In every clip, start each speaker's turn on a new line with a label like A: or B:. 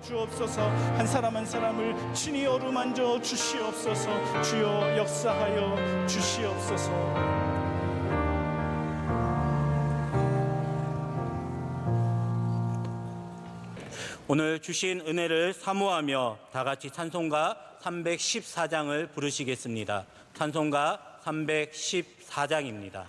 A: 주옵소서. 한 사람 한 사람을 친히 어루만져 주시옵소서. 주여 역사하여 주시옵소서.
B: 오늘 주신 은혜를 사모하며 다 같이 찬송가 314장을 부르시겠습니다. 찬송가 314장입니다.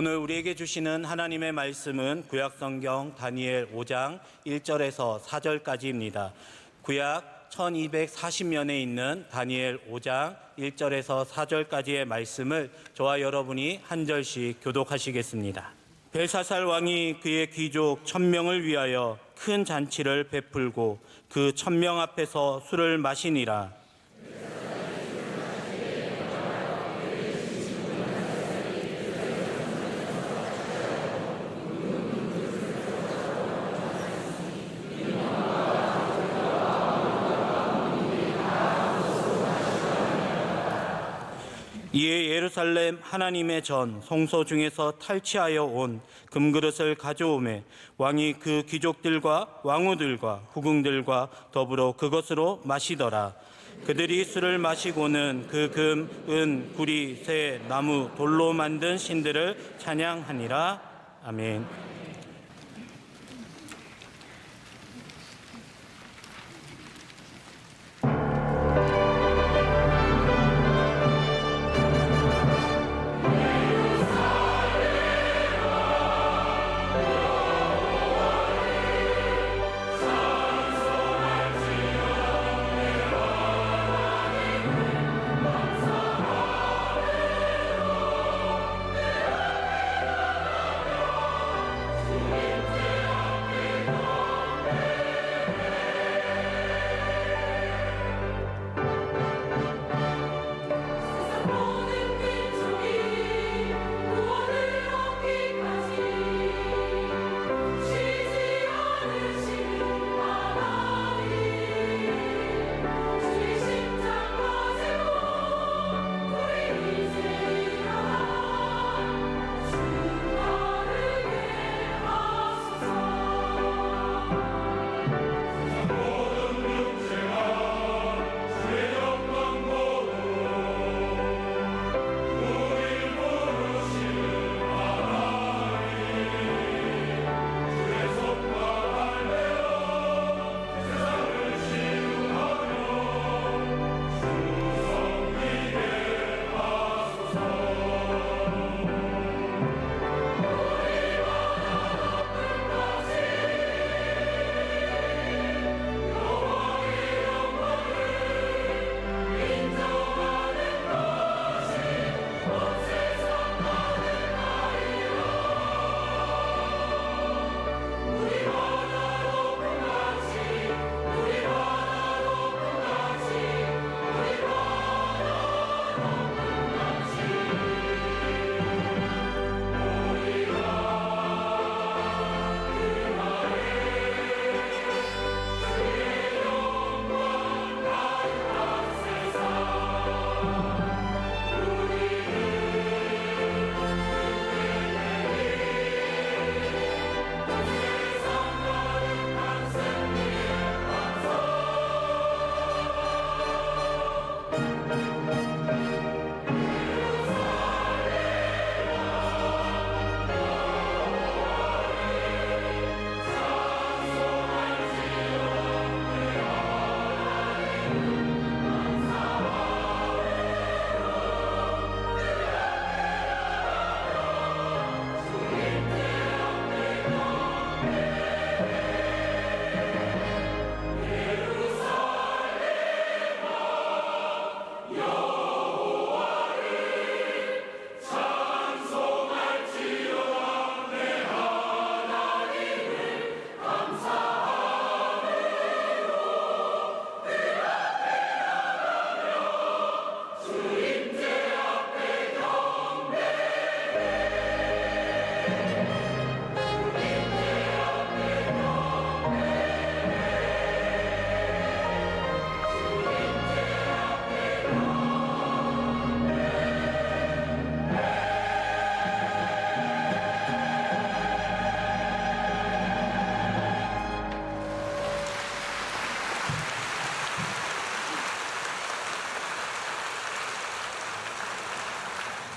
B: 오늘 우리에게 주시는 하나님의 말씀은 구약성경 다니엘 5장 1절에서 4절까지입니다. 구약 1240년에 있는 다니엘 5장 1절에서 4절까지의 말씀을 저와 여러분이 한 절씩 교독하시겠습니다. 벨사살 왕이 그의 귀족 1000명을 위하여 큰 잔치를 베풀고 그 1000명 앞에서 술을 마시니라. 이에 예루살렘 하나님의 전 성소 중에서 탈취하여 온 금그릇을 가져오매 왕이 그 귀족들과 왕후들과 후궁들과 더불어 그것으로 마시더라. 그들이 술을 마시고는 그 금, 은, 구리, 새, 나무, 돌로 만든 신들을 찬양하니라. 아멘.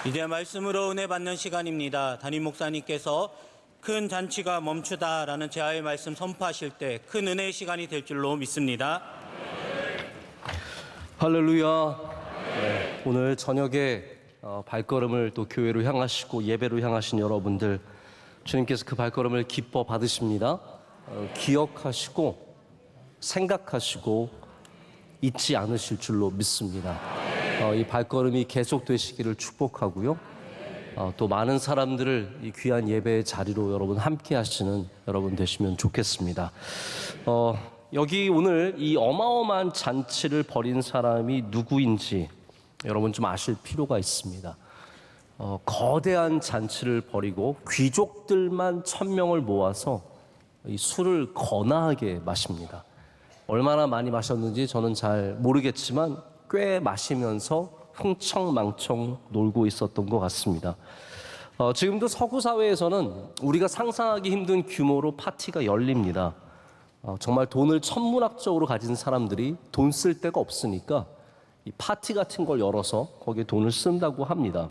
B: 이제 말씀으로 은혜 받는 시간입니다. 담임 목사님께서 큰 잔치가 멈추다라는 제아의 말씀 선포하실 때 큰 은혜의 시간이 될 줄로 믿습니다.
C: 할렐루야. 오늘 저녁에 발걸음을 또 교회로 향하시고 예배로 향하신 여러분들, 주님께서 그 발걸음을 기뻐 받으십니다. 기억하시고 생각하시고 잊지 않으실 줄로 믿습니다. 이 발걸음이 계속되시기를 축복하고요. 또 많은 사람들을 이 귀한 예배의 자리로 여러분 함께 하시는 여러분 되시면 좋겠습니다. 여기 오늘 이 어마어마한 잔치를 벌인 사람이 누구인지 여러분 좀 아실 필요가 있습니다. 거대한 잔치를 벌이고 귀족들만 1000명을 모아서 이 술을 거나하게 마십니다. 얼마나 많이 마셨는지 저는 잘 모르겠지만 꽤 마시면서 흥청망청 놀고 있었던 것 같습니다. 지금도 서구 사회에서는 우리가 상상하기 힘든 규모로 파티가 열립니다. 정말 돈을 천문학적으로 가진 사람들이 돈 쓸 데가 없으니까 이 파티 같은 걸 열어서 거기에 돈을 쓴다고 합니다.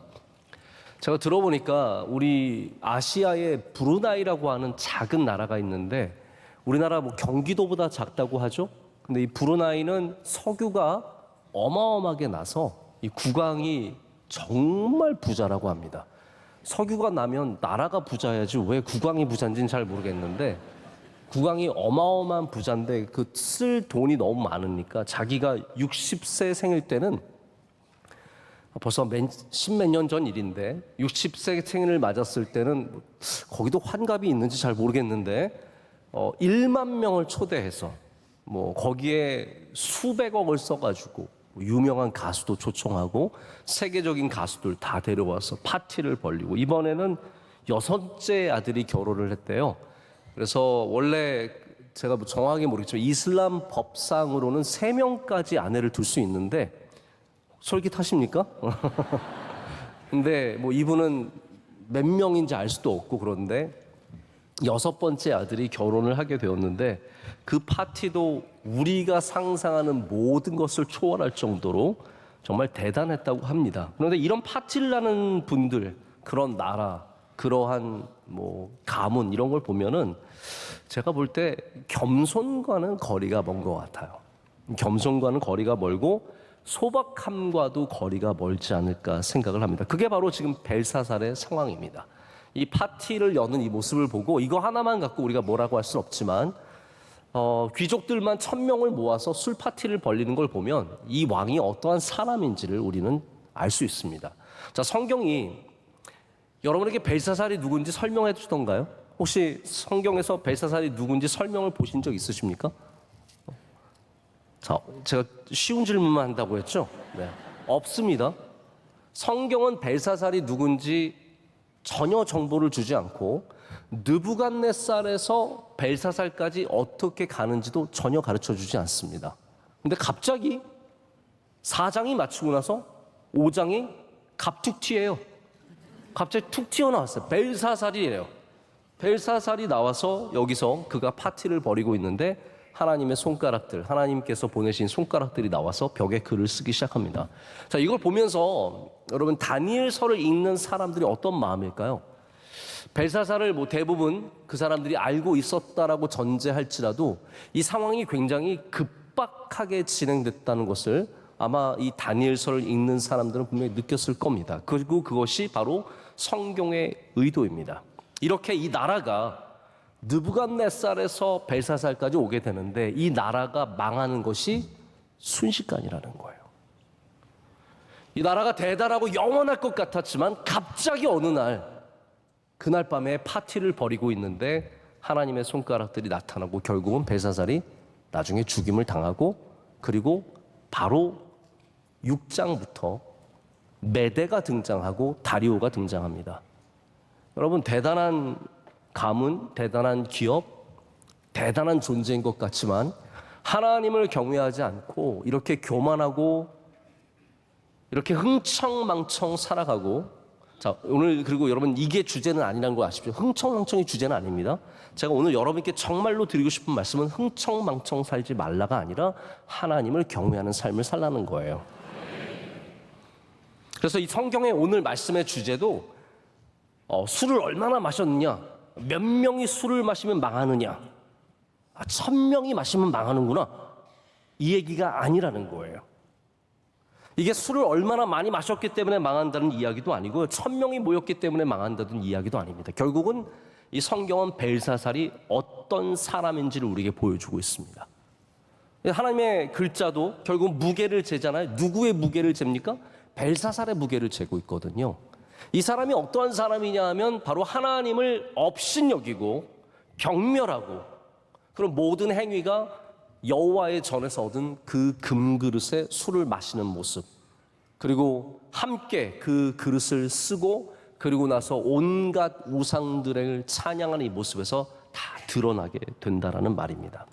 C: 제가 들어보니까 우리 아시아에 브루나이라고 하는 작은 나라가 있는데 우리나라 뭐 경기도보다 작다고 하죠. 근데 이 브루나이는 석유가 어마어마하게 나서 이 국왕이 정말 부자라고 합니다. 석유가 나면 나라가 부자야지 왜 국왕이 부자인지는 잘 모르겠는데 국왕이 어마어마한 부자인데 그 쓸 돈이 너무 많으니까 자기가 60세 생일 때는 벌써 십몇 년 전 일인데 60세 생일을 맞았을 때는 거기도 환갑이 있는지 잘 모르겠는데 1만 명을 초대해서 뭐 거기에 수백억을 써가지고 유명한 가수도 초청하고 세계적인 가수들 다 데려와서 파티를 벌리고 이번에는 6째 아들이 결혼을 했대요. 그래서 원래 제가 뭐 정확하게 모르겠지만 이슬람 법상으로는 3명까지 아내를 둘 수 있는데 솔깃하십니까? 근데 뭐 이분은 몇 명인지 알 수도 없고 그런데 6번째 아들이 결혼을 하게 되었는데 그 파티도 우리가 상상하는 모든 것을 초월할 정도로 정말 대단했다고 합니다. 그런데 이런 파티를 하는 분들, 그런 나라, 그러한 뭐 가문 이런 걸 보면은 제가 볼 때 겸손과는 거리가 먼 것 같아요. 겸손과는 거리가 멀고 소박함과도 거리가 멀지 않을까 생각을 합니다. 그게 바로 지금 벨사살의 상황입니다. 이 파티를 여는 이 모습을 보고 이거 하나만 갖고 우리가 뭐라고 할 수는 없지만 귀족들만 1000명을 모아서 술 파티를 벌리는 걸 보면 이 왕이 어떠한 사람인지를 우리는 알 수 있습니다. 자, 성경이 여러분에게 벨사살이 누군지 설명해 주던가요? 혹시 성경에서 벨사살이 누군지 설명을 보신 적 있으십니까? 자, 제가 쉬운 질문만 한다고 했죠? 네. 없습니다. 성경은 벨사살이 누군지 전혀 정보를 주지 않고 느부갓네살에서 벨사살까지 어떻게 가는지도 전혀 가르쳐 주지 않습니다. 근데 갑자기 4장이 마치고 나서 5장이 갑툭 튀어요. 갑자기 툭 튀어나왔어요. 벨사살이에요. 벨사살이 나와서 여기서 그가 파티를 벌이고 있는데 하나님의 손가락들, 하나님께서 보내신 손가락들이 나와서 벽에 글을 쓰기 시작합니다. 자, 이걸 보면서 여러분 다니엘서를 읽는 사람들이 어떤 마음일까요? 벨사살을 뭐 대부분 그 사람들이 알고 있었다라고 전제할지라도 이 상황이 굉장히 급박하게 진행됐다는 것을 아마 이 다니엘서를 읽는 사람들은 분명히 느꼈을 겁니다. 그리고 그것이 바로 성경의 의도입니다. 이렇게 이 나라가 느부갓네살에서 벨사살까지 오게 되는데 이 나라가 망하는 것이 순식간이라는 거예요. 이 나라가 대단하고 영원할 것 같았지만 갑자기 어느 날 그날 밤에 파티를 벌이고 있는데 하나님의 손가락들이 나타나고 결국은 벨사살이 나중에 죽임을 당하고 그리고 바로 6장부터 메대가 등장하고 다리오가 등장합니다. 여러분 대단한 가문, 대단한 기업, 대단한 존재인 것 같지만 하나님을 경외하지 않고 이렇게 교만하고 이렇게 흥청망청 살아가고 자 오늘 그리고 여러분 이게 주제는 아니라는 거 아십시오. 흥청망청이 주제는 아닙니다. 제가 오늘 여러분께 정말로 드리고 싶은 말씀은 흥청망청 살지 말라가 아니라 하나님을 경외하는 삶을 살라는 거예요. 그래서 이 성경의 오늘 말씀의 주제도 술을 얼마나 마셨느냐, 몇 명이 술을 마시면 망하느냐, 1000명이 마시면 망하는구나, 이 얘기가 아니라는 거예요. 이게 술을 얼마나 많이 마셨기 때문에 망한다는 이야기도 아니고 1000명이 모였기 때문에 망한다는 이야기도 아닙니다. 결국은 이 성경은 벨사살이 어떤 사람인지를 우리에게 보여주고 있습니다. 하나님의 글자도 결국 무게를 재잖아요. 누구의 무게를 잽니까? 벨사살의 무게를 재고 있거든요. 이 사람이 어떠한 사람이냐 하면 바로 하나님을 업신여기고 경멸하고 그런 모든 행위가 여호와의 전에서 얻은 그 금그릇에 술을 마시는 모습, 그리고 함께 그 그릇을 쓰고 그리고 나서 온갖 우상들을 찬양하는 이 모습에서 다 드러나게 된다라는 말입니다.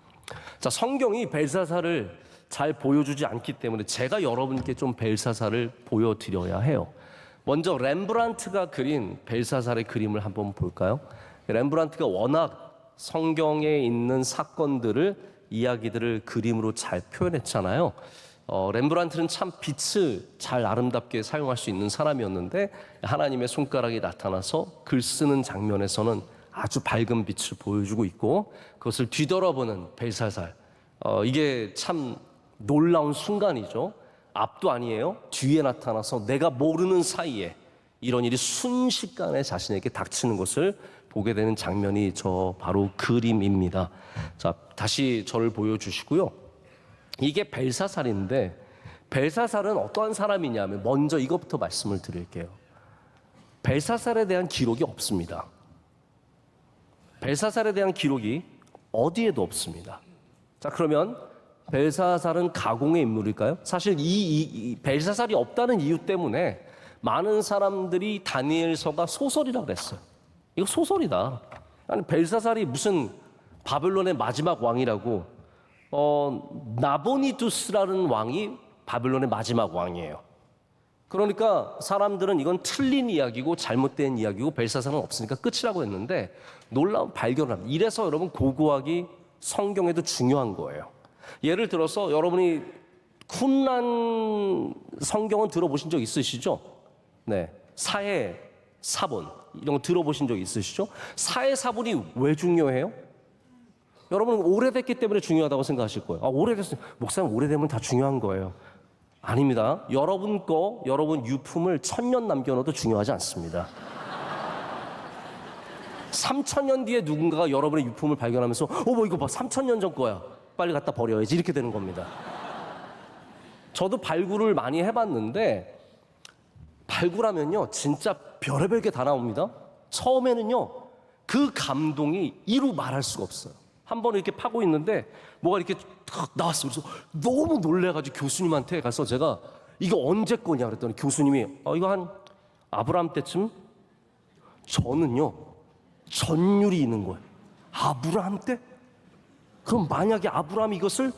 C: 자, 성경이 벨사살을 잘 보여주지 않기 때문에 제가 여러분께 좀 벨사살을 보여드려야 해요. 먼저 렘브란트가 그린 벨사살의 그림을 한번 볼까요? 렘브란트가 워낙 성경에 있는 사건들을 이야기들을 그림으로 잘 표현했잖아요. 렘브란트는 참 빛을 잘 아름답게 사용할 수 있는 사람이었는데 하나님의 손가락이 나타나서 글 쓰는 장면에서는 아주 밝은 빛을 보여주고 있고 그것을 뒤돌아보는 벨사살, 이게 참 놀라운 순간이죠. 앞도 아니에요. 뒤에 나타나서 내가 모르는 사이에 이런 일이 순식간에 자신에게 닥치는 것을 보게 되는 장면이 저 바로 그림입니다. 자, 다시 저를 보여주시고요. 이게 벨사살인데 벨사살은 어떠한 사람이냐면 먼저 이것부터 말씀을 드릴게요. 벨사살에 대한 기록이 없습니다. 벨사살에 대한 기록이 어디에도 없습니다. 자, 그러면 벨사살은 가공의 인물일까요? 사실 이 벨사살이 없다는 이유 때문에 많은 사람들이 다니엘서가 소설이라고 그랬어요. 이거 소설이다. 아니, 벨사살이 무슨 바벨론의 마지막 왕이라고, 나보니두스라는 왕이 바벨론의 마지막 왕이에요. 그러니까 사람들은 이건 틀린 이야기고 잘못된 이야기고 벨사살은 없으니까 끝이라고 했는데 놀라운 발견을 합니다. 이래서 여러분 고고학이 성경에도 중요한 거예요. 예를 들어서 여러분이 쿰란 성경은 들어보신 적 있으시죠? 네, 사해 사본 이런 거 들어보신 적 있으시죠? 사해 사본이 왜 중요해요? 여러분은 오래됐기 때문에 중요하다고 생각하실 거예요. 오래됐어요. 목사님 오래되면 다 중요한 거예요. 아닙니다. 여러분 유품을 1000년 남겨놓아도 중요하지 않습니다. 3000년 뒤에 누군가가 여러분의 유품을 발견하면서 뭐 이거 봐 3000년 전 거야. 빨리 갖다 버려야지 이렇게 되는 겁니다. 저도 발굴을 많이 해봤는데 발굴하면요 진짜 별의별 게 다 나옵니다. 처음에는요 그 감동이 이루 말할 수가 없어요. 한 번 이렇게 파고 있는데 뭐가 이렇게 탁 나왔어요. 그래서 너무 놀래가지고 교수님한테 가서 제가 이거 언제 거냐 그랬더니 교수님이 이거 한 아브라함 때쯤. 저는요 전율이 있는 거예요. 아브라함 때? 그럼 만약에 아브라함이 이것을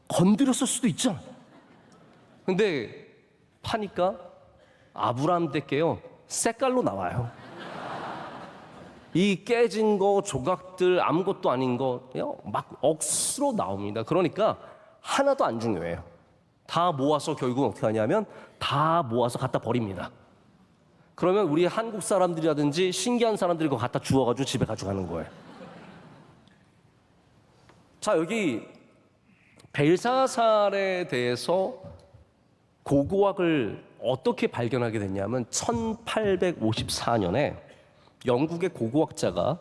C: 건드렸을 수도 있잖아. 근데 파니까 아브라함 때께요 색깔로 나와요. 이 깨진 거 조각들 아무것도 아닌 거 막 억수로 나옵니다. 그러니까 하나도 안 중요해요. 다 모아서 결국은 어떻게 하냐면 다 모아서 갖다 버립니다. 그러면 우리 한국 사람들이라든지 신기한 사람들이 그거 갖다 주워가지고 집에 가져가는 거예요. 자, 여기 벨사살에 대해서 고고학을 어떻게 발견하게 됐냐면 1854년에 영국의 고고학자가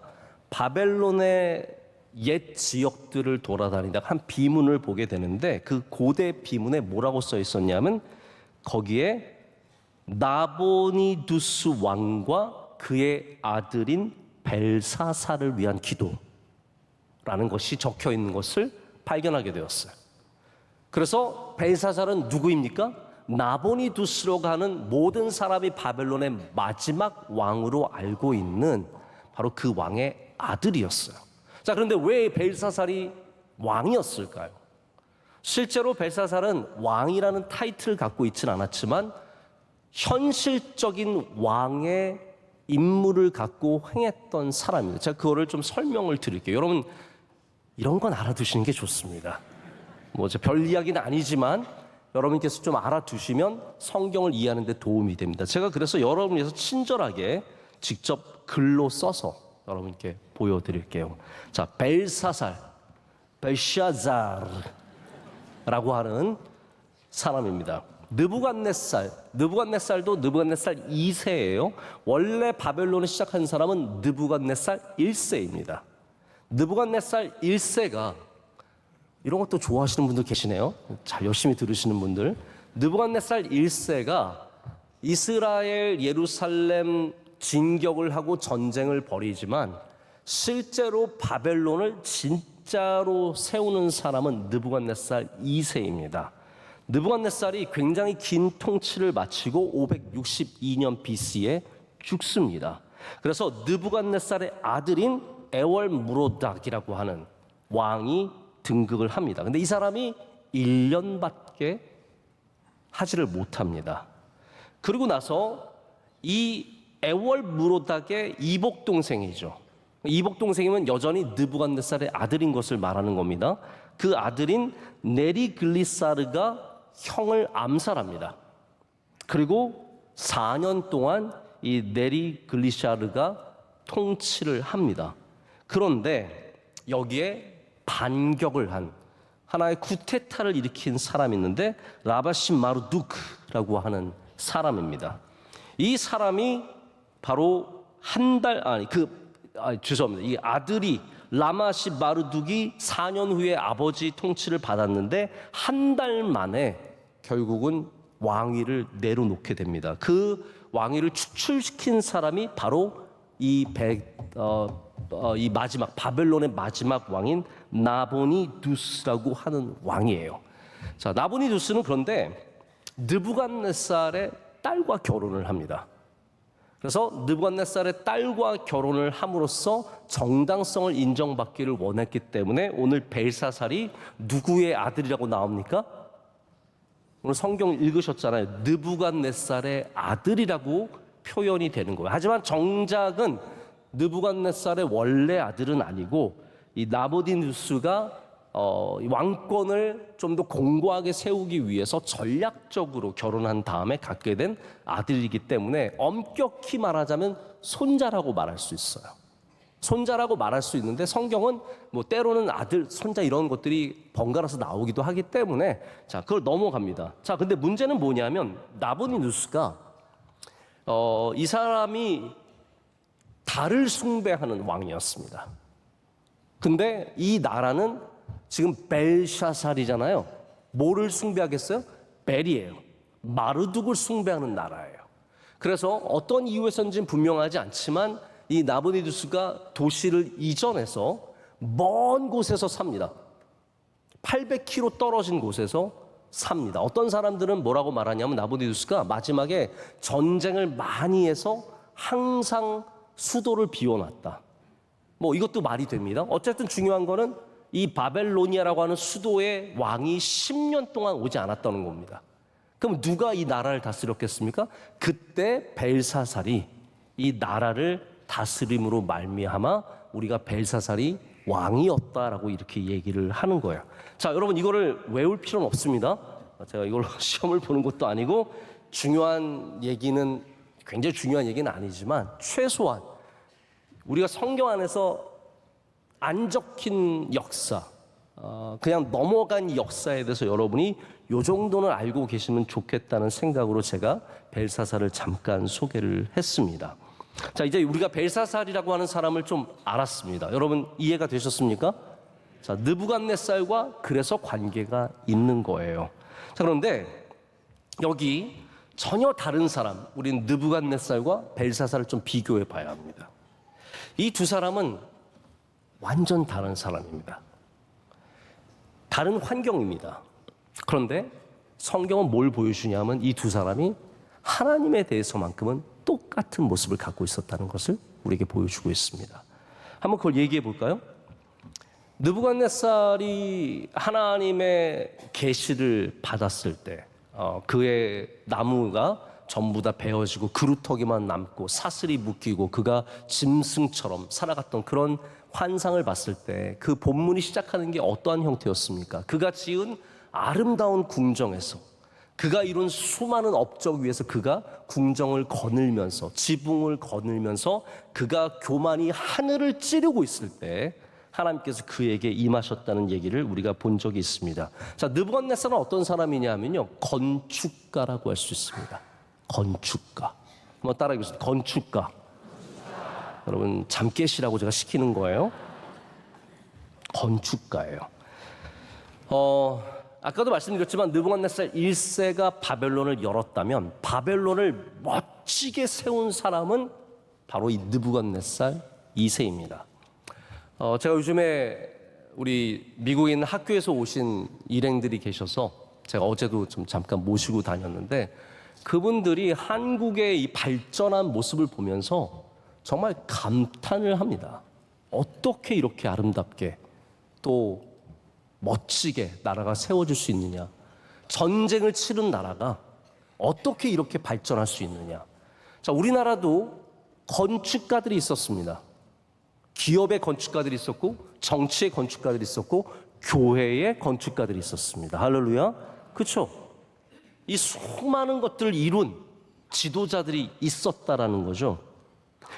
C: 바벨론의 옛 지역들을 돌아다니다가 한 비문을 보게 되는데 그 고대 비문에 뭐라고 써 있었냐면 거기에 나보니두스 왕과 그의 아들인 벨사살을 위한 기도라는 것이 적혀 있는 것을 발견하게 되었어요. 그래서 벨사살은 누구입니까? 나보니두스로 가는 모든 사람이 바벨론의 마지막 왕으로 알고 있는 바로 그 왕의 아들이었어요. 자, 그런데 왜 벨사살이 왕이었을까요? 실제로 벨사살은 왕이라는 타이틀을 갖고 있지는 않았지만 현실적인 왕의 임무를 갖고 행했던 사람입니다. 제가 그거를 좀 설명을 드릴게요. 여러분 이런 건 알아두시는 게 좋습니다. 뭐 별 이야기는 아니지만 여러분께서 좀 알아두시면 성경을 이해하는 데 도움이 됩니다. 제가 그래서 여러분을 위해서 친절하게 직접 글로 써서 여러분께 보여드릴게요. 자, 벨사살, 벨샤자르라고 하는 사람입니다. 느부갓네살도 느부갓네살 2세예요. 원래 바벨론을 시작한 사람은 느부갓네살 1세입니다. 느부갓네살 1세가 이런 것도 좋아하시는 분들 계시네요. 잘 열심히 들으시는 분들. 느부갓네살 1세가 이스라엘 예루살렘 진격을 하고 전쟁을 벌이지만 실제로 바벨론을 진짜로 세우는 사람은 느부갓네살 2세입니다. 느부갓네살이 굉장히 긴 통치를 마치고 562년 BC에 죽습니다. 그래서 느부갓네살의 아들인 에월무로닥이라고 하는 왕이 등극을 합니다. 근데 이 사람이 1년밖에 하지를 못합니다. 그리고 나서 이 에월무로닥의 이복 동생이죠. 이복 동생이면 여전히 느부갓네살의 아들인 것을 말하는 겁니다. 그 아들인 네리글리사르가 형을 암살합니다. 그리고 4년 동안 이 네리글리사르가 통치를 합니다. 그런데 여기에 반격을 한 하나의 쿠데타를 일으킨 사람이 있는데 라바시 마르두크라고 하는 사람입니다. 이 사람이 바로 죄송합니다. 이 아들이 라마시 마르둑이 4년 후에 아버지 통치를 받았는데 한 달 만에 결국은 왕위를 내려놓게 됩니다. 그 왕위를 추출시킨 사람이 바로 이 마지막 바벨론의 마지막 왕인 나보니두스라고 하는 왕이에요. 자, 나보니두스는 그런데 느부갓네살의 딸과 결혼을 합니다. 그래서 느부갓네살의 딸과 결혼을 함으로써 정당성을 인정받기를 원했기 때문에 오늘 벨사살이 누구의 아들이라고 나옵니까? 오늘 성경 읽으셨잖아요. 느부갓네살의 아들이라고 표현이 되는 거예요. 하지만 정작은 느부갓네살의 원래 아들은 아니고 이 나보디누스가 왕권을 좀 더 공고하게 세우기 위해서 전략적으로 결혼한 다음에 갖게 된 아들이기 때문에 엄격히 말하자면 손자라고 말할 수 있어요. 손자라고 말할 수 있는데 성경은 뭐 때로는 아들, 손자 이런 것들이 번갈아서 나오기도 하기 때문에 자, 그걸 넘어갑니다. 자, 근데 문제는 뭐냐면 나보디누스가 이 사람이 달을 숭배하는 왕이었습니다. 근데 이 나라는 지금 벨샤살이잖아요. 뭐를 숭배하겠어요? 벨이에요. 마르둑을 숭배하는 나라예요. 그래서 어떤 이유에서인지는 분명하지 않지만 이 나보니두스가 도시를 이전해서 먼 곳에서 삽니다. 800km 떨어진 곳에서 삽니다. 어떤 사람들은 뭐라고 말하냐면 나보니두스가 마지막에 전쟁을 많이 해서 항상 수도를 비워놨다. 뭐 이것도 말이 됩니다. 어쨌든 중요한 거는 이 바벨로니아라고 하는 수도의 왕이 10년 동안 오지 않았다는 겁니다. 그럼 누가 이 나라를 다스렸겠습니까? 그때 벨사살이 이 나라를 다스림으로 말미암아 우리가 벨사살이 왕이었다라고 이렇게 얘기를 하는 거예요. 자, 여러분 이거를 외울 필요는 없습니다. 제가 이걸로 시험을 보는 것도 아니고 중요한 얘기는 굉장히 중요한 얘기는 아니지만 최소한 우리가 성경 안에서 안 적힌 역사, 그냥 넘어간 역사에 대해서 여러분이 요 정도는 알고 계시면 좋겠다는 생각으로 제가 벨사살을 잠깐 소개를 했습니다. 자, 이제 우리가 벨사살이라고 하는 사람을 좀 알았습니다. 여러분 이해가 되셨습니까? 자, 느부갓네살과 그래서 관계가 있는 거예요. 자, 그런데 여기 전혀 다른 사람, 우리는 느부갓네살과 벨사살을 좀 비교해 봐야 합니다. 이 두 사람은 완전 다른 사람입니다. 다른 환경입니다. 그런데 성경은 뭘 보여주냐면 이 두 사람이 하나님에 대해서만큼은 똑같은 모습을 갖고 있었다는 것을 우리에게 보여주고 있습니다. 한번 그걸 얘기해 볼까요? 느부갓네살이 하나님의 계시를 받았을 때 그의 나무가 전부 다 베어지고 그루터기만 남고 사슬이 묶이고 그가 짐승처럼 살아갔던 그런 환상을 봤을 때 그 본문이 시작하는 게 어떠한 형태였습니까? 그가 지은 아름다운 궁정에서 그가 이룬 수많은 업적 위에서 그가 궁정을 거닐면서 지붕을 거닐면서 그가 교만이 하늘을 찌르고 있을 때 하나님께서 그에게 임하셨다는 얘기를 우리가 본 적이 있습니다. 자, 느부갓네살은 어떤 사람이냐면요, 건축가라고 할 수 있습니다. 건축가. 한번 따라해보겠습니다. 건축가. 여러분 잠 깨시라고 제가 시키는 거예요. 건축가예요. 아까도 말씀드렸지만 느부갓네살 1세가 바벨론을 열었다면 바벨론을 멋지게 세운 사람은 바로 이 느부갓네살 2세입니다. 제가 요즘에 우리 미국에 있는 학교에서 오신 일행들이 계셔서 제가 어제도 좀 잠깐 모시고 다녔는데 그분들이 한국의 이 발전한 모습을 보면서 정말 감탄을 합니다. 어떻게 이렇게 아름답게 또 멋지게 나라가 세워질 수 있느냐. 전쟁을 치른 나라가 어떻게 이렇게 발전할 수 있느냐. 자, 우리나라도 건축가들이 있었습니다. 기업의 건축가들이 있었고 정치의 건축가들이 있었고 교회의 건축가들이 있었습니다. 할렐루야. 그렇죠? 이 수많은 것들을 이룬 지도자들이 있었다라는 거죠.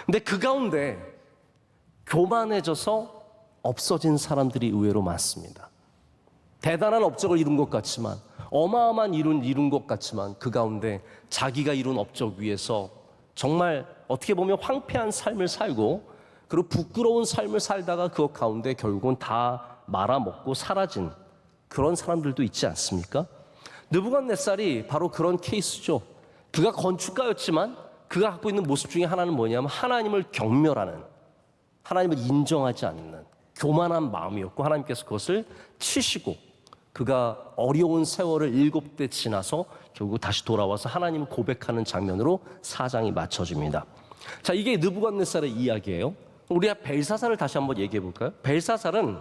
C: 근데 그 가운데 교만해져서 없어진 사람들이 의외로 많습니다. 대단한 업적을 이룬 것 같지만 어마어마한 이룬 것 같지만 그 가운데 자기가 이룬 업적 위에서 정말 어떻게 보면 황폐한 삶을 살고 그리고 부끄러운 삶을 살다가 그것 가운데 결국은 다 말아먹고 사라진 그런 사람들도 있지 않습니까? 느부갓네살이 바로 그런 케이스죠. 그가 건축가였지만 그가 갖고 있는 모습 중에 하나는 뭐냐면 하나님을 경멸하는, 하나님을 인정하지 않는 교만한 마음이었고 하나님께서 그것을 치시고 그가 어려운 세월을 7대 지나서 결국 다시 돌아와서 하나님을 고백하는 장면으로 사장이 맞춰집니다. 자, 이게 느부갓네살의 이야기예요. 우리가 벨사살을 다시 한번 얘기해 볼까요? 벨사살은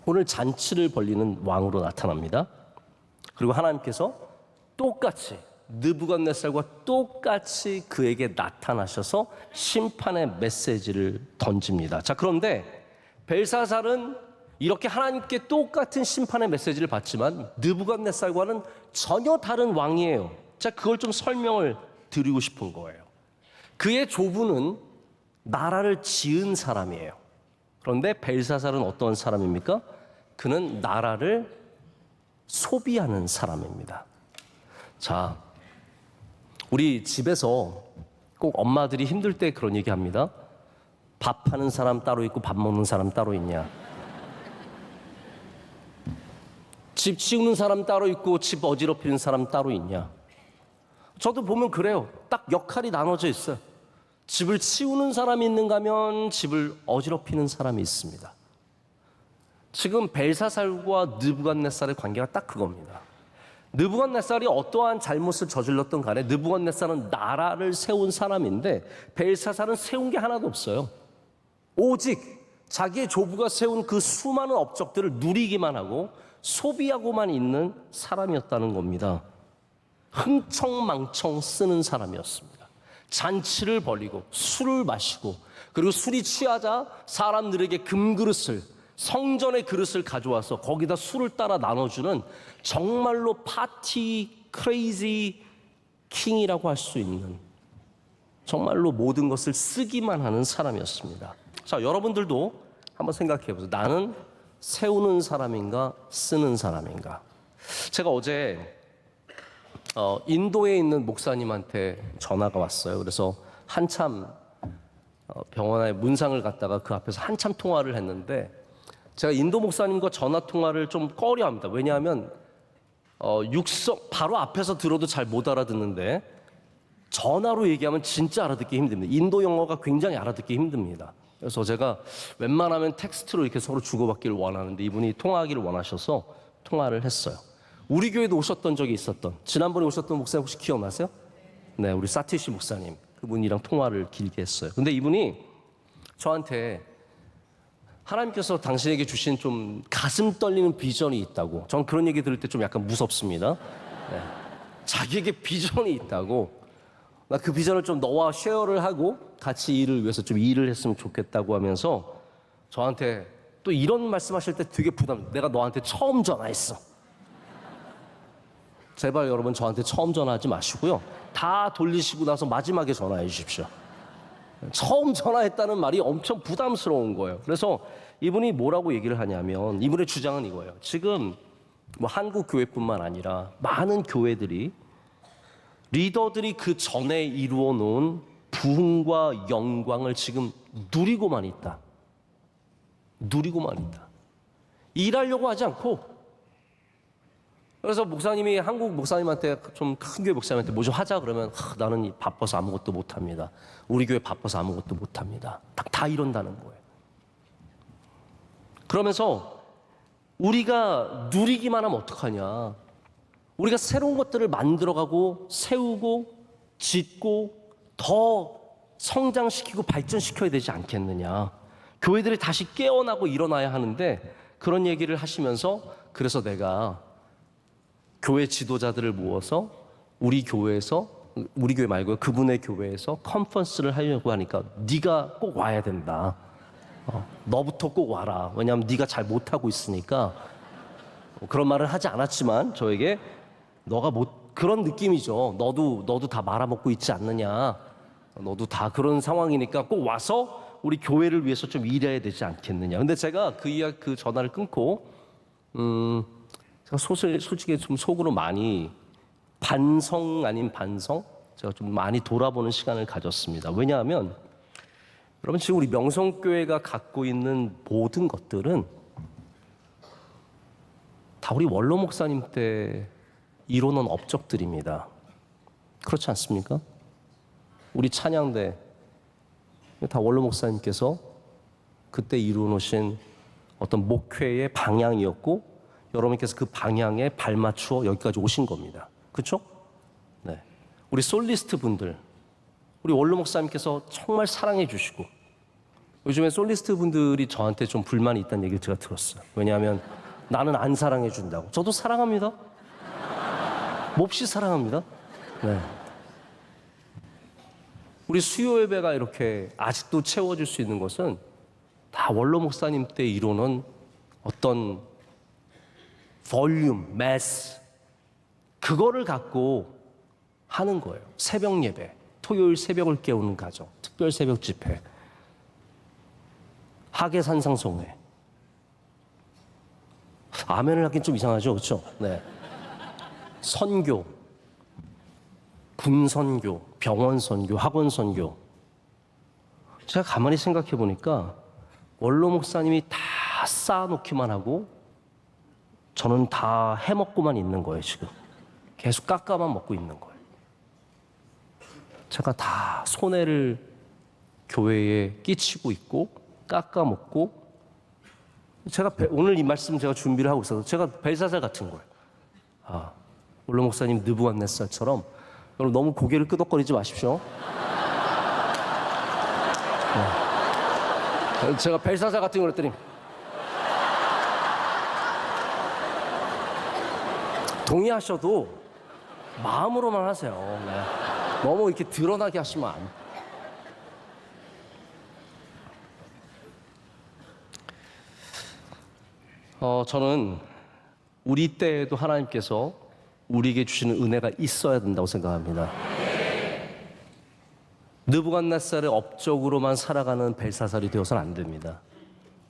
C: 오늘 잔치를 벌리는 왕으로 나타납니다. 그리고 하나님께서 똑같이 느부갓네살과 똑같이 그에게 나타나셔서 심판의 메시지를 던집니다. 자, 그런데 벨사살은 이렇게 하나님께 똑같은 심판의 메시지를 받지만 느부갓네살과는 전혀 다른 왕이에요. 자, 그걸 좀 설명을 드리고 싶은 거예요. 그의 조부는 나라를 지은 사람이에요. 그런데 벨사살은 어떤 사람입니까? 그는 나라를 소비하는 사람입니다. 자, 우리 집에서 꼭 엄마들이 힘들 때 그런 얘기 합니다. 밥하는 사람 따로 있고 밥 먹는 사람 따로 있냐. 집 치우는 사람 따로 있고 집 어지럽히는 사람 따로 있냐. 저도 보면 그래요. 딱 역할이 나눠져 있어요. 집을 치우는 사람이 있는가 하면 집을 어지럽히는 사람이 있습니다. 지금 벨사살과 느부갓네살의 관계가 딱 그겁니다. 느부갓네살이 어떠한 잘못을 저질렀던 간에 느부갓네살은 나라를 세운 사람인데 벨사살은 세운 게 하나도 없어요. 오직 자기의 조부가 세운 그 수많은 업적들을 누리기만 하고 소비하고만 있는 사람이었다는 겁니다. 흥청망청 쓰는 사람이었습니다. 잔치를 벌이고 술을 마시고 그리고 술이 취하자 사람들에게 금그릇을, 성전의 그릇을 가져와서 거기다 술을 따라 나눠주는 정말로 파티 크레이지 킹이라고 할 수 있는 정말로 모든 것을 쓰기만 하는 사람이었습니다. 자, 여러분들도 한번 생각해 보세요. 나는 세우는 사람인가 쓰는 사람인가? 제가 어제 인도에 있는 목사님한테 전화가 왔어요. 그래서 한참 병원에 문상을 갖다가 그 앞에서 한참 통화를 했는데 제가 인도 목사님과 전화 통화를 좀 꺼려합니다. 왜냐하면 육성 바로 앞에서 들어도 잘 못 알아듣는데 전화로 얘기하면 진짜 알아듣기 힘듭니다. 인도 영어가 굉장히 알아듣기 힘듭니다. 그래서 제가 웬만하면 텍스트로 이렇게 서로 주고받기를 원하는데 이분이 통화하기를 원하셔서 통화를 했어요. 우리 교회도 오셨던 적이 있었던, 지난번에 오셨던 목사님 혹시 기억나세요? 네, 우리 사티시 목사님. 그분이랑 통화를 길게 했어요. 근데 이분이 저한테 하나님께서 당신에게 주신 좀 가슴 떨리는 비전이 있다고. 전 그런 얘기 들을 때 좀 약간 무섭습니다. 네. 자기에게 비전이 있다고. 나 그 비전을 좀 너와 쉐어를 하고 같이 일을 위해서 좀 일을 했으면 좋겠다고 하면서 저한테 또 이런 말씀하실 때 되게 부담. 내가 너한테 처음 전화했어. 제발 여러분 저한테 처음 전화하지 마시고요. 다 돌리시고 나서 마지막에 전화해 주십시오. 처음 전화했다는 말이 엄청 부담스러운 거예요. 그래서 이분이 뭐라고 얘기를 하냐면 이분의 주장은 이거예요. 지금 뭐 한국 교회뿐만 아니라 많은 교회들이 리더들이 그 전에 이루어 놓은 부흥과 영광을 지금 누리고만 있다. 누리고만 있다. 일하려고 하지 않고. 그래서 목사님이 한국 목사님한테 좀 큰 교회 목사님한테 뭐 좀 하자 그러면 나는 바빠서 아무것도 못합니다. 우리 교회 바빠서 아무것도 못합니다. 다 이런다는 거예요. 그러면서 우리가 누리기만 하면 어떡하냐. 우리가 새로운 것들을 만들어가고 세우고 짓고 더 성장시키고 발전시켜야 되지 않겠느냐. 교회들이 다시 깨어나고 일어나야 하는데 그런 얘기를 하시면서 그래서 내가 교회 지도자들을 모아서 우리 교회 말고요. 그분의 교회에서 컨퍼런스를 하려고 하니까 네가 꼭 와야 된다. 너부터 꼭 와라. 왜냐하면 네가 잘 못하고 있으니까. 그런 말을 하지 않았지만 저에게 너가 못 그런 느낌이죠. 너도 다 말아먹고 있지 않느냐. 너도 다 그런 상황이니까 꼭 와서 우리 교회를 위해서 좀 일해야 되지 않겠느냐. 근데 제가 그 전화를 끊고 제가 솔직히 좀 속으로 많이 반성 아닌 반성? 제가 좀 많이 돌아보는 시간을 가졌습니다. 왜냐하면 여러분 지금 우리 명성교회가 갖고 있는 모든 것들은 다 우리 원로 목사님 때 이뤄놓은 업적들입니다. 그렇지 않습니까? 우리 찬양대 다 원로 목사님께서 그때 이루어놓으신 어떤 목회의 방향이었고 여러분께서 그 방향에 발맞추어 여기까지 오신 겁니다. 그렇죠? 네. 우리 솔리스트 분들, 우리 원로 목사님께서 정말 사랑해 주시고 요즘에 솔리스트 분들이 저한테 좀 불만이 있다는 얘기를 제가 들었어요. 왜냐하면 나는 안 사랑해 준다고. 저도 사랑합니다. 몹시 사랑합니다. 네. 우리 수요 예배가 이렇게 아직도 채워질 수 있는 것은 다 원로 목사님 때 이루는 어떤 볼륨, 매스 그거를 갖고 하는 거예요. 새벽 예배, 토요일 새벽을 깨우는 가정, 특별 새벽 집회, 하계산상송회. 아멘을 하긴 좀 이상하죠, 그렇죠? 네. 선교, 군선교, 병원선교, 학원선교. 제가 가만히 생각해 보니까 원로 목사님이 다 쌓아놓기만 하고 저는 다 해먹고만 있는 거예요, 지금. 계속 깎아만 먹고 있는 거예요. 제가 다 손해를 교회에 끼치고 있고 깎아 먹고 제가 오늘 이 말씀 제가 준비를 하고 있어서 제가 벨사살 같은 거예요. 원로 목사님 느부갓네살처럼 여러분 너무 고개를 끄덕거리지 마십시오. 네. 제가 벨사살 같은 거 그랬더니 동의하셔도 마음으로만 하세요. 네. 너무 이렇게 드러나게 하시면 안 돼요. 저는 우리 때에도 하나님께서 우리에게 주시는 은혜가 있어야 된다고 생각합니다. 느부갓네살의 업적으로만 살아가는 벨사살이 되어서는 안 됩니다.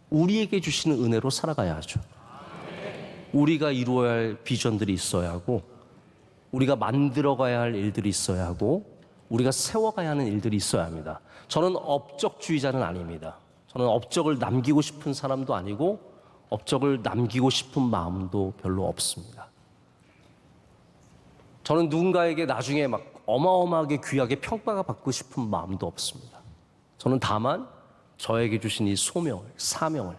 C: 우리에게 주시는 은혜로 살아가야 하죠. 우리가 이루어야 할 비전들이 있어야 하고 우리가 만들어가야 할 일들이 있어야 하고 우리가 세워가야 하는 일들이 있어야 합니다. 저는 업적주의자는 아닙니다. 저는 업적을 남기고 싶은 사람도 아니고 업적을 남기고 싶은 마음도 별로 없습니다. 저는 누군가에게 나중에 막 어마어마하게 귀하게 평가가 받고 싶은 마음도 없습니다. 저는 다만 저에게 주신 이 소명을, 사명을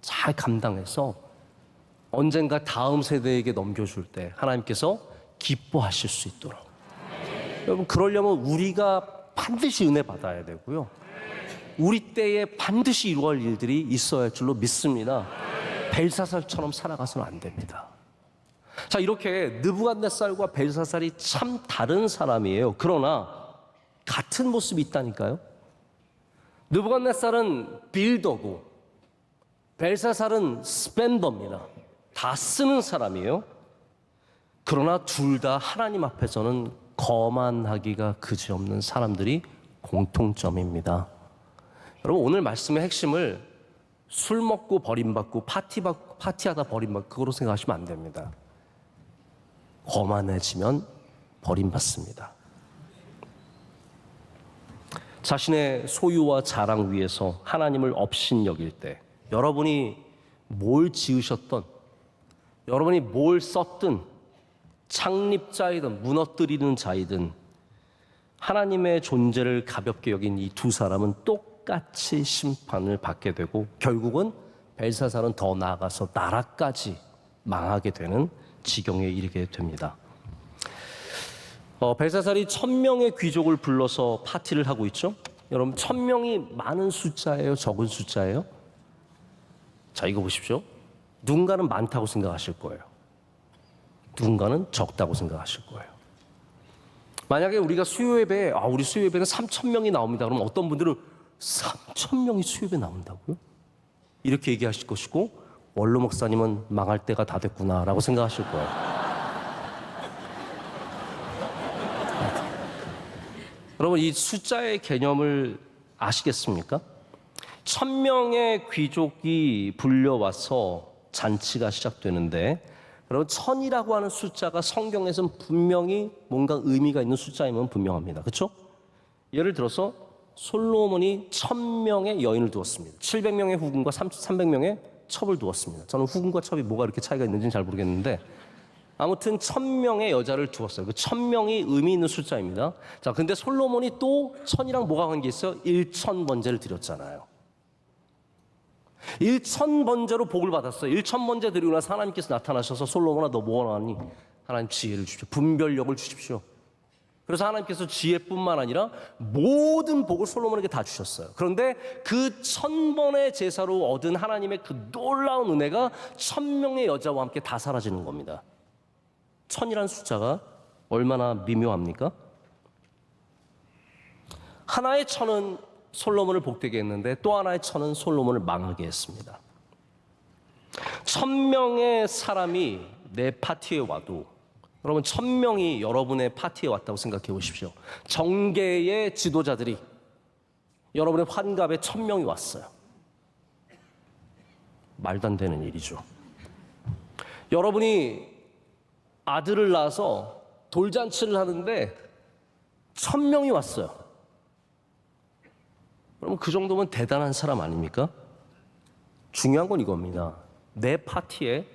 C: 잘 감당해서 언젠가 다음 세대에게 넘겨줄 때 하나님께서 기뻐하실 수 있도록. 여러분 그러려면 우리가 반드시 은혜 받아야 되고요. 우리 때에 반드시 이루어질 일들이 있어야 할 줄로 믿습니다. 벨사살처럼 살아가서는 안 됩니다. 자, 이렇게 느부갓네살과 벨사살이 참 다른 사람이에요. 그러나 같은 모습이 있다니까요. 느부갓네살은 빌더고 벨사살은 스펜더입니다. 다 쓰는 사람이에요. 그러나 둘 다 하나님 앞에서는 거만하기가 그지없는 사람들이 공통점입니다. 여러분, 오늘 말씀의 핵심을 술 먹고 버림받고 파티하다 버림받고 그거로 생각하시면 안 됩니다. 거만해지면 버림받습니다. 자신의 소유와 자랑 위에서 하나님을 업신여길 때 여러분이 뭘 지으셨던, 여러분이 뭘 썼든, 창립자이든 무너뜨리는 자이든 하나님의 존재를 가볍게 여긴 이 두 사람은 똑같이 심판을 받게 되고 결국은 벨사살은 더 나아가서 나라까지 망하게 되는 지경에 이르게 됩니다. 벨사살이 1000명의 귀족을 불러서 파티를 하고 있죠. 여러분, 1000명이 많은 숫자예요, 적은 숫자예요? 자, 이거 보십시오. 누군가는 많다고 생각하실 거예요. 누군가는 적다고 생각하실 거예요. 만약에 우리가 수요예배에 우리 수요예배는 3000명이 나옵니다. 그럼 어떤 분들은 3000명이 수요예배 나온다고요? 이렇게 얘기하실 것이고, 원로 목사님은 망할 때가 다 됐구나라고 생각하실 거예요. 여러분, 이 숫자의 개념을 아시겠습니까? 1000명의 귀족이 불려와서 잔치가 시작되는데, 여러분, 1000이라고 하는 숫자가 성경에서는 분명히 뭔가 의미가 있는 숫자임은 분명합니다. 그렇죠? 예를 들어서 솔로몬이 1000명의 여인을 두었습니다. 700명의 후궁과 300명의 첩을 두었습니다. 저는 후궁과 첩이 뭐가 이렇게 차이가 있는지는 잘 모르겠는데 아무튼 1000명의 여자를 두었어요. 그 1000명이 의미 있는 숫자입니다. 자, 근데 솔로몬이 또 1000이랑 뭐가 관계 있어요? 1000번제를 드렸잖아요. 1000번제로 복을 받았어요. 1000번제 드리고 나서 하나님께서 나타나셔서 솔로몬아, 너 뭐 원하니? 하나님 지혜를 주십시오. 분별력을 주십시오. 그래서 하나님께서 지혜뿐만 아니라 모든 복을 솔로몬에게 다 주셨어요. 그런데 그 1000번의 제사로 얻은 하나님의 그 놀라운 은혜가 1000명의 여자와 함께 다 사라지는 겁니다. 1000이라는 숫자가 얼마나 미묘합니까? 하나의 1000은 솔로몬을 복되게 했는데 또 하나의 1000은 솔로몬을 망하게 했습니다. 1000명의 사람이 내 파티에 와도, 여러분 1000명이 여러분의 파티에 왔다고 생각해 보십시오. 정계의 지도자들이 여러분의 환갑에 1000명이 왔어요. 말도 안 되는 일이죠. 여러분이 아들을 낳아서 돌잔치를 하는데 1000명이 왔어요. 그러면 그 정도면 대단한 사람 아닙니까? 중요한 건 이겁니다. 내 파티에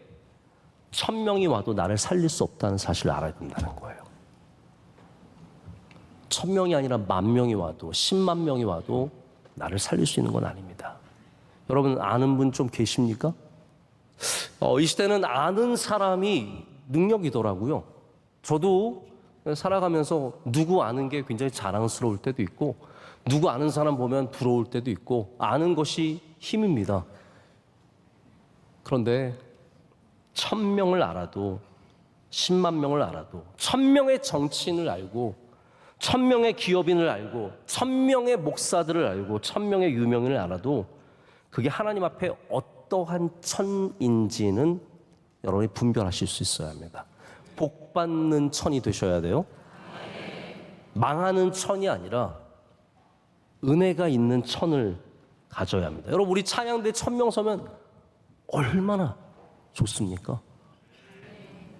C: 1000명이 와도 나를 살릴 수 없다는 사실을 알아야 된다는 거예요. 1000명이 아니라 10,000명이 와도 10만 명이 와도 나를 살릴 수 있는 건 아닙니다. 여러분, 아는 분 좀 계십니까? 이 시대는 아는 사람이 능력이더라고요. 저도 살아가면서 누구 아는 게 굉장히 자랑스러울 때도 있고, 누구 아는 사람 보면 부러울 때도 있고, 아는 것이 힘입니다. 그런데 1000명을 알아도, 10만 명을 알아도, 1000명의 정치인을 알고, 1000명의 기업인을 알고, 1000명의 목사들을 알고, 1000명의 유명인을 알아도 그게 하나님 앞에 어떠한 천인지는 여러분이 분별하실 수 있어야 합니다. 복 받는 천이 되셔야 돼요. 망하는 천이 아니라 은혜가 있는 천을 가져야 합니다. 여러분, 우리 찬양대 1000명 서면 얼마나 좋습니까?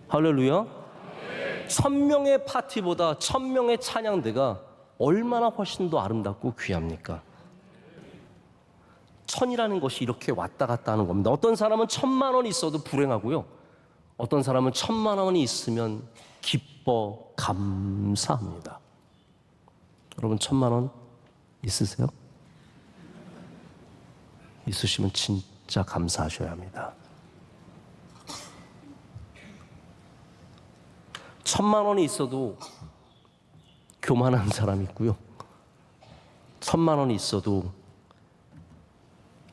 C: 할렐루야. 1000명의 파티보다 1000명의 찬양대가 얼마나 훨씬 더 아름답고 귀합니까? 1000이라는 것이 이렇게 왔다 갔다 하는 겁니다. 어떤 사람은 1000만 원이 있어도 불행하고요, 어떤 사람은 1000만 원이 있으면 기뻐 감사합니다. 여러분, 1000만 원 있으세요? 있으시면 진짜 감사하셔야 합니다. 1000만 원이 있어도 교만한 사람이 있고요, 1000만 원이 있어도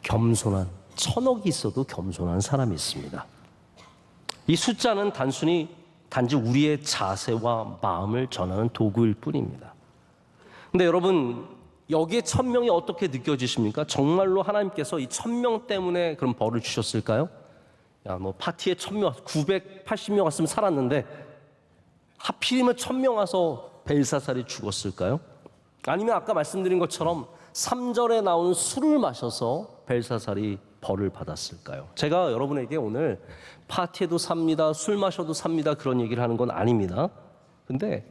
C: 겸손한, 1000억이 있어도 겸손한 사람이 있습니다. 이 숫자는 단지 우리의 자세와 마음을 전하는 도구일 뿐입니다. 근데 여러분, 여기에 1000명이 어떻게 느껴지십니까? 정말로 하나님께서 이 1000명 때문에 그런 벌을 주셨을까요? 야, 뭐 파티에 1000명, 980명 왔으면 살았는데 하필이면 1000명 와서 벨사살이 죽었을까요? 아니면 아까 말씀드린 것처럼 3절에 나온 술을 마셔서 벨사살이 벌을 받았을까요? 제가 여러분에게 오늘 파티에도 삽니다, 술 마셔도 삽니다 그런 얘기를 하는 건 아닙니다. 근데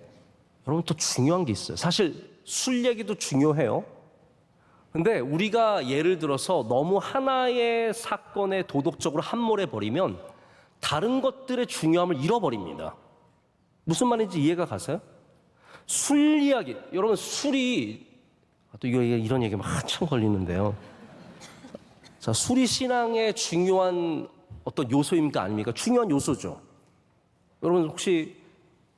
C: 여러분 또 중요한 게 있어요. 사실 술 얘기도 중요해요. 근데 우리가 예를 들어서 너무 하나의 사건에 도덕적으로 함몰해 버리면 다른 것들의 중요함을 잃어버립니다. 무슨 말인지 이해가 가세요? 술 이야기, 여러분 술이 또 이런 얘기만 한참 걸리는데요. 자, 술이 신앙의 중요한 어떤 요소입니까 아닙니까? 중요한 요소죠. 여러분 혹시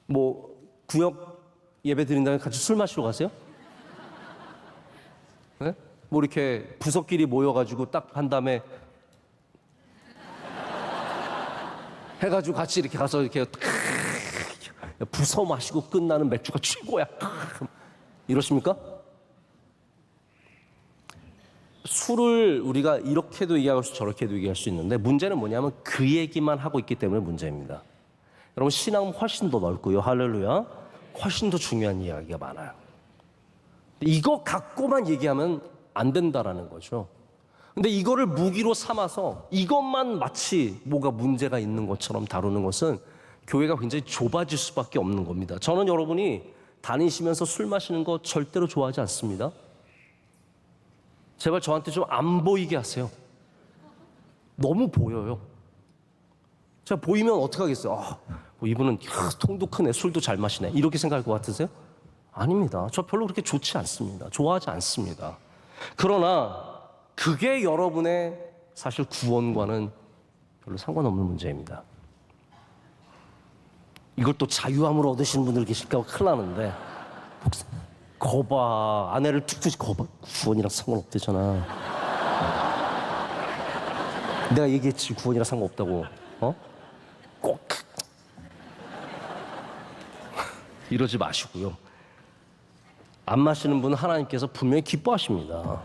C: 뭐 구역 예배 드린다면 같이 술 마시러 가세요? 네? 뭐 이렇게 부서끼리 모여가지고 딱 한 다음에 해가지고 같이 이렇게 가서 이렇게 부서 마시고 끝나는 맥주가 최고야. 이러십니까? 술을 우리가 이렇게도 얘기할 수 저렇게도 얘기할 수 있는데 문제는 뭐냐면 그 얘기만 하고 있기 때문에 문제입니다. 여러분 신앙은 훨씬 더 넓고요. 할렐루야. 훨씬 더 중요한 이야기가 많아요. 이거 갖고만 얘기하면 안 된다라는 거죠. 근데 이거를 무기로 삼아서 이것만 마치 뭐가 문제가 있는 것처럼 다루는 것은 교회가 굉장히 좁아질 수밖에 없는 겁니다. 저는 여러분이 다니시면서 술 마시는 거 절대로 좋아하지 않습니다. 제발 저한테 좀 안 보이게 하세요. 너무 보여요. 제가 보이면 어떡하겠어요? 뭐 이분은 통도 크네, 술도 잘 마시네 이렇게 생각할 것 같으세요? 아닙니다. 저 별로 그렇게 좋지 않습니다. 좋아하지 않습니다. 그러나 그게 여러분의 사실 구원과는 별로 상관없는 문제입니다. 이걸 또 자유함으로 얻으시는 분들 계실까 봐 큰일 나는데 거봐 아내를 툭툭 거봐 구원이랑 상관없대잖아. 내가 얘기했지 구원이랑 상관없다고. 꼭 이러지 마시고요. 안 마시는 분은 하나님께서 분명히 기뻐하십니다.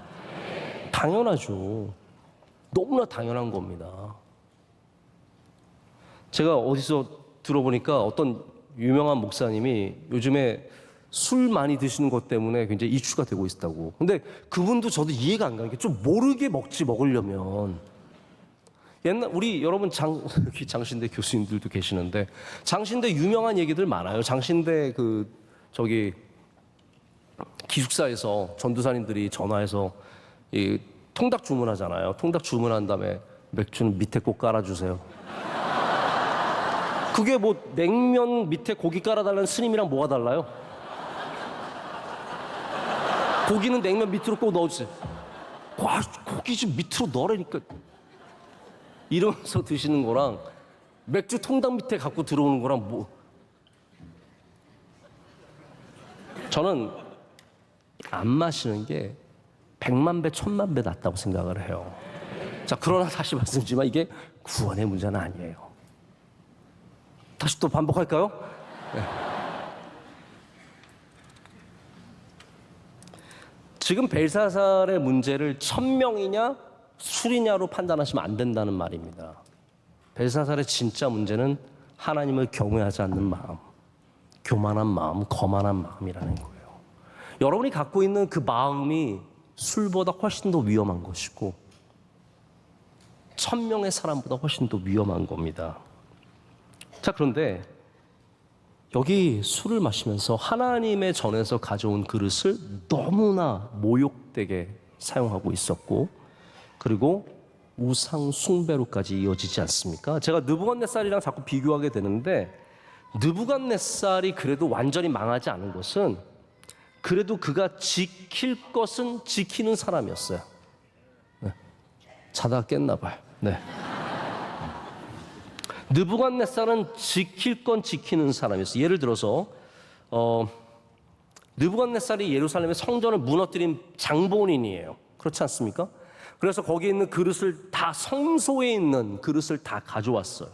C: 당연하죠. 너무나 당연한 겁니다. 제가 어디서 들어보니까 어떤 유명한 목사님이 요즘에 술 많이 드시는 것 때문에 굉장히 이슈가 되고 있다고. 근데 그분도 저도 이해가 안 가는 게 좀 모르게 먹으려면 옛날 우리 여러분 장신대 교수님들도 계시는데 장신대 유명한 얘기들 많아요. 장신대 기숙사에서 전도사님들이 전화해서 이 통닭 주문하잖아요. 통닭 주문한 다음에 맥주는 밑에 꼭 깔아주세요. 그게 뭐 냉면 밑에 고기 깔아달라는 스님이랑 뭐가 달라요? 고기는 냉면 밑으로 꼭 넣어주세요. 고기 좀 밑으로 넣으라니까. 이러면서 드시는 거랑 맥주 통닭 밑에 갖고 들어오는 거랑 뭐. 저는 안 마시는 게 100만 배, 1000만 배 낫다고 생각을 해요. 자, 그러나 다시 말씀드리지만 이게 구원의 문제는 아니에요. 다시 또 반복할까요? 네. 지금 벨사살의 문제를 1000명이냐 술이냐로 판단하시면 안 된다는 말입니다. 벨사살의 진짜 문제는 하나님을 경외하지 않는 마음, 교만한 마음, 거만한 마음이라는 거예요. 여러분이 갖고 있는 그 마음이 술보다 훨씬 더 위험한 것이고 1000명의 사람보다 훨씬 더 위험한 겁니다. 자, 그런데 여기 술을 마시면서 하나님의 전에서 가져온 그릇을 너무나 모욕되게 사용하고 있었고 그리고 우상 숭배로까지 이어지지 않습니까? 제가 느부갓네살이랑 자꾸 비교하게 되는데 느부갓네살이 그래도 완전히 망하지 않은 것은 그래도 그가 지킬 것은 지키는 사람이었어요. 네. 자다가 깼나 봐요. 네. 느부갓네살은 지킬 건 지키는 사람이었어요. 예를 들어서 느부갓네살이 예루살렘의 성전을 무너뜨린 장본인이에요. 그렇지 않습니까? 그래서 거기에 있는 그릇을 다 성소에 있는 그릇을 다 가져왔어요.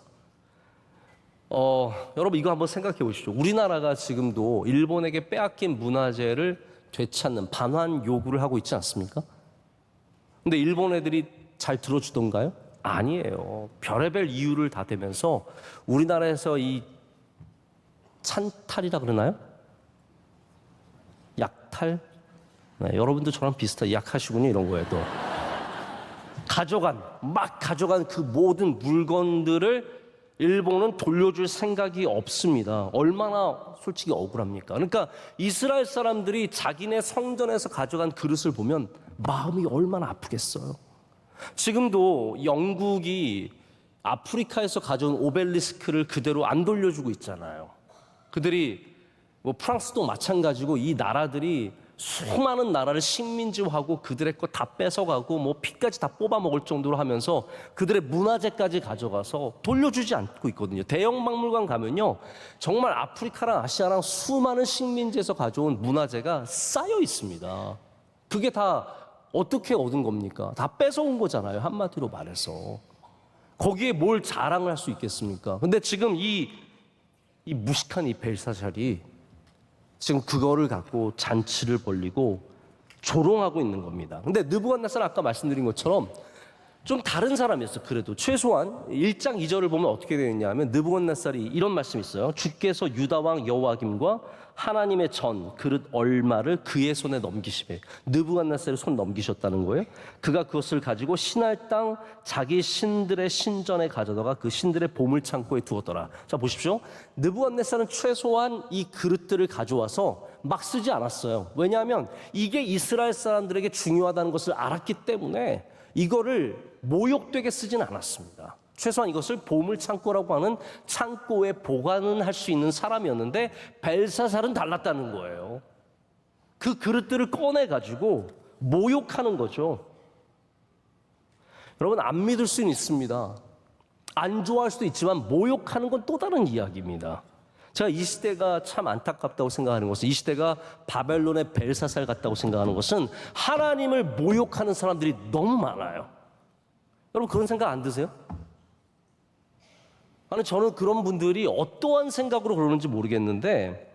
C: 여러분 이거 한번 생각해 보시죠. 우리나라가 지금도 일본에게 빼앗긴 문화재를 되찾는 반환 요구를 하고 있지 않습니까? 근데 일본 애들이 잘 들어주던가요? 아니에요. 별의별 이유를 다 대면서 우리나라에서 이 찬탈이라 그러나요? 약탈? 네, 여러분도 저랑 비슷하게 약하시군요. 이런 거에 또 막 가져간 그 모든 물건들을 일본은 돌려줄 생각이 없습니다. 얼마나 솔직히 억울합니까? 그러니까 이스라엘 사람들이 자기네 성전에서 가져간 그릇을 보면 마음이 얼마나 아프겠어요. 지금도 영국이 아프리카에서 가져온 오벨리스크를 그대로 안 돌려주고 있잖아요. 그들이 뭐 프랑스도 마찬가지고 이 나라들이 수많은 나라를 식민지화하고 그들의 거 다 뺏어가고 뭐 피까지 다 뽑아먹을 정도로 하면서 그들의 문화재까지 가져가서 돌려주지 않고 있거든요. 대형 박물관 가면요, 정말 아프리카랑 아시아랑 수많은 식민지에서 가져온 문화재가 쌓여 있습니다. 그게 다 어떻게 얻은 겁니까? 다 뺏어온 거잖아요, 한마디로 말해서. 거기에 뭘 자랑을 할 수 있겠습니까? 근데 지금 이 무식한 이 벨사샬이 지금 그거를 갖고 잔치를 벌리고 조롱하고 있는 겁니다. 근데 느부갓네살 아까 말씀드린 것처럼 좀 다른 사람이었어요. 그래도 최소한 1장 2절을 보면 어떻게 되어 있냐면 느부갓네살이 이런 말씀이 있어요. 주께서 유다 왕 여호와김과 하나님의 전 그릇 얼마를 그의 손에 넘기시매. 느부갓네살이 손 넘기셨다는 거예요. 그가 그것을 가지고 신할 땅 자기 신들의 신전에 가져다가 그 신들의 보물 창고에 두었더라. 자, 보십시오. 느부갓네살은 최소한 이 그릇들을 가져와서 막 쓰지 않았어요. 왜냐하면 이게 이스라엘 사람들에게 중요하다는 것을 알았기 때문에 이거를 모욕되게 쓰진 않았습니다. 최소한 이것을 보물 창고라고 하는 창고에 보관은 할 수 있는 사람이었는데 벨사살은 달랐다는 거예요. 그 그릇들을 꺼내가지고 모욕하는 거죠. 여러분, 안 믿을 수는 있습니다. 안 좋아할 수도 있지만 모욕하는 건 또 다른 이야기입니다. 제가 이 시대가 참 안타깝다고 생각하는 것은, 이 시대가 바벨론의 벨사살 같다고 생각하는 것은 하나님을 모욕하는 사람들이 너무 많아요. 여러분, 그런 생각 안 드세요? 아니, 저는 그런 분들이 어떠한 생각으로 그러는지 모르겠는데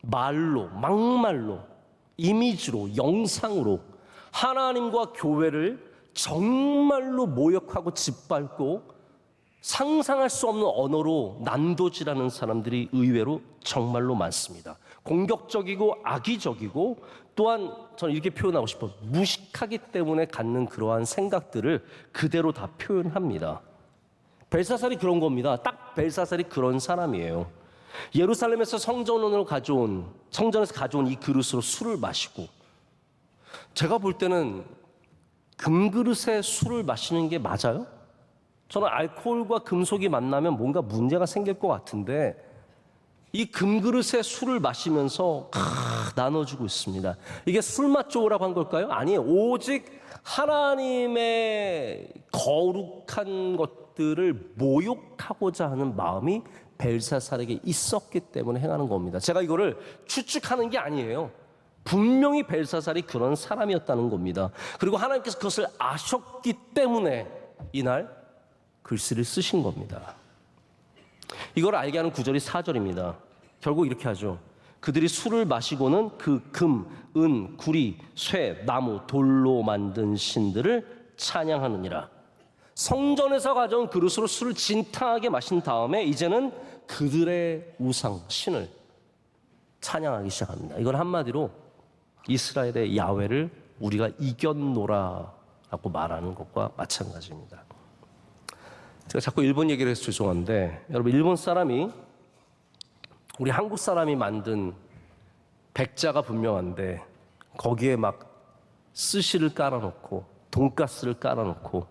C: 말로, 막말로, 이미지로, 영상으로 하나님과 교회를 정말로 모욕하고 짓밟고 상상할 수 없는 언어로 난도질하는 사람들이 의외로 정말로 많습니다. 공격적이고 악의적이고 또한 저는 이렇게 표현하고 싶어요. 무식하기 때문에 갖는 그러한 생각들을 그대로 다 표현합니다. 벨사살이 그런 겁니다. 딱 벨사살이 그런 사람이에요. 예루살렘에서 성전에서 가져온 이 그릇으로 술을 마시고, 제가 볼 때는 금그릇에 술을 마시는 게 맞아요? 저는 알코올과 금속이 만나면 뭔가 문제가 생길 것 같은데 이 금그릇에 술을 마시면서 나눠주고 있습니다. 이게 술맛 좋으라고 한 걸까요? 아니에요. 오직 하나님의 거룩한 것들을 모욕하고자 하는 마음이 벨사살에게 있었기 때문에 행하는 겁니다. 제가 이거를 추측하는 게 아니에요. 분명히 벨사살이 그런 사람이었다는 겁니다. 그리고 하나님께서 그것을 아셨기 때문에 이날 글씨를 쓰신 겁니다. 이걸 알게 하는 구절이 4절입니다. 결국 이렇게 하죠. 그들이 술을 마시고는 그 금, 은, 구리, 쇠, 나무, 돌로 만든 신들을 찬양하느니라. 성전에서 가져온 그릇으로 술을 진탕하게 마신 다음에 이제는 그들의 우상, 신을 찬양하기 시작합니다. 이걸 한마디로 이스라엘의 야훼를 우리가 이겼노라라고 말하는 것과 마찬가지입니다. 제가 자꾸 일본 얘기를 해서 죄송한데, 여러분, 일본 사람이 우리 한국 사람이 만든 백자가 분명한데 거기에 막 스시를 깔아놓고 돈가스를 깔아놓고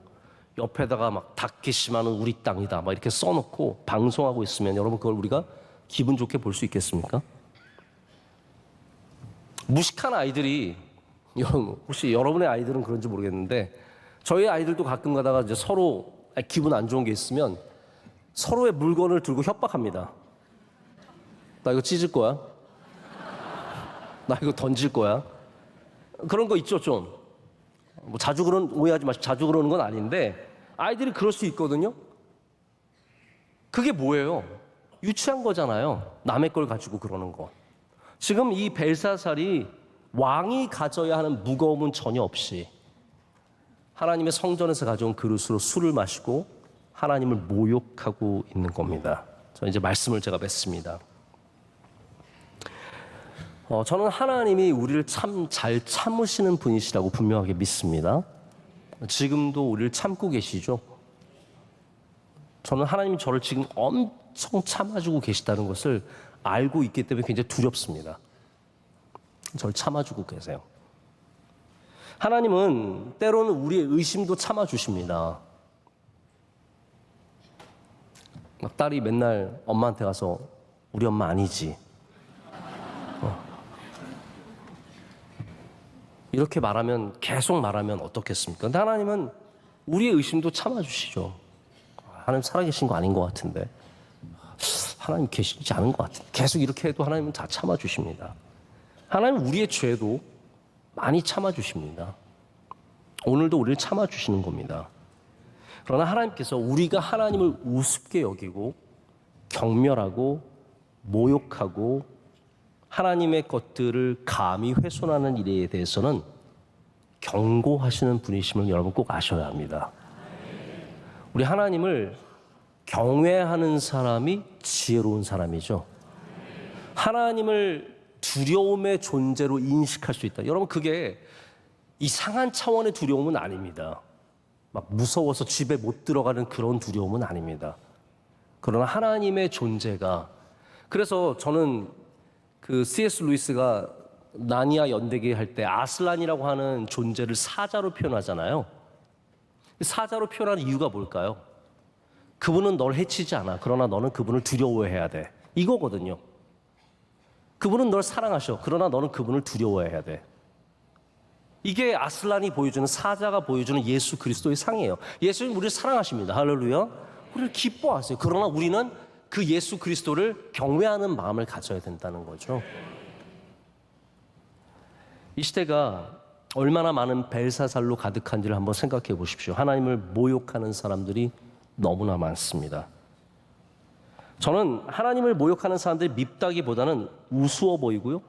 C: 옆에다가 막 다케시마는 우리 땅이다 막 이렇게 써놓고 방송하고 있으면 여러분, 그걸 우리가 기분 좋게 볼 수 있겠습니까? 무식한 아이들이, 여러분, 혹시 여러분의 아이들은 그런지 모르겠는데 저희 아이들도 가끔 가다가 이제 서로 기분 안 좋은 게 있으면 서로의 물건을 들고 협박합니다. 나 이거 찢을 거야. 나 이거 던질 거야. 그런 거 있죠, 좀. 뭐 자주 오해하지 마시고 자주 그러는 건 아닌데 아이들이 그럴 수 있거든요. 그게 뭐예요? 유치한 거잖아요. 남의 걸 가지고 그러는 거. 지금 이 벨사살이 왕이 가져야 하는 무거움은 전혀 없이 하나님의 성전에서 가져온 그릇으로 술을 마시고 하나님을 모욕하고 있는 겁니다. 저 이제 말씀을 제가 맺습니다. 저는 하나님이 우리를 참 잘 참으시는 분이시라고 분명하게 믿습니다. 지금도 우리를 참고 계시죠. 저는 하나님이 저를 지금 엄청 참아주고 계시다는 것을 알고 있기 때문에 굉장히 두렵습니다. 저를 참아주고 계세요. 하나님은 때로는 우리의 의심도 참아주십니다. 막 딸이 맨날 엄마한테 가서 우리 엄마 아니지. 이렇게 말하면, 계속 말하면 어떻겠습니까? 근데 하나님은 우리의 의심도 참아주시죠. 하나님 살아계신 거 아닌 것 같은데, 하나님 계시지 않은 것 같은데, 계속 이렇게 해도 하나님은 다 참아주십니다. 하나님은 우리의 죄도 많이 참아주십니다. 오늘도 우리를 참아주시는 겁니다. 그러나 하나님께서 우리가 하나님을 우습게 여기고 경멸하고 모욕하고 하나님의 것들을 감히 훼손하는 일에 대해서는 경고하시는 분이심을 여러분 꼭 아셔야 합니다. 우리 하나님을 경외하는 사람이 지혜로운 사람이죠. 하나님을 두려움의 존재로 인식할 수 있다. 여러분, 그게 이상한 차원의 두려움은 아닙니다. 막 무서워서 집에 못 들어가는 그런 두려움은 아닙니다. 그러나 하나님의 존재가, 그래서 저는 그 C.S. 루이스가 나니아 연대기 할 때 아슬란이라고 하는 존재를 사자로 표현하잖아요. 사자로 표현하는 이유가 뭘까요? 그분은 널 해치지 않아. 그러나 너는 그분을 두려워해야 돼. 이거거든요. 그분은 널 사랑하셔. 그러나 너는 그분을 두려워해야 돼. 이게 아슬란이 보여주는, 사자가 보여주는 예수 그리스도의 상이에요. 예수님 우리를 사랑하십니다. 할렐루야. 우리를 기뻐하세요. 그러나 우리는 그 예수 그리스도를 경외하는 마음을 가져야 된다는 거죠. 이 시대가 얼마나 많은 벨사살로 가득한지를 한번 생각해 보십시오. 하나님을 모욕하는 사람들이 너무나 많습니다. 저는 하나님을 모욕하는 사람들이 밉다기보다는 우스워 보이고요,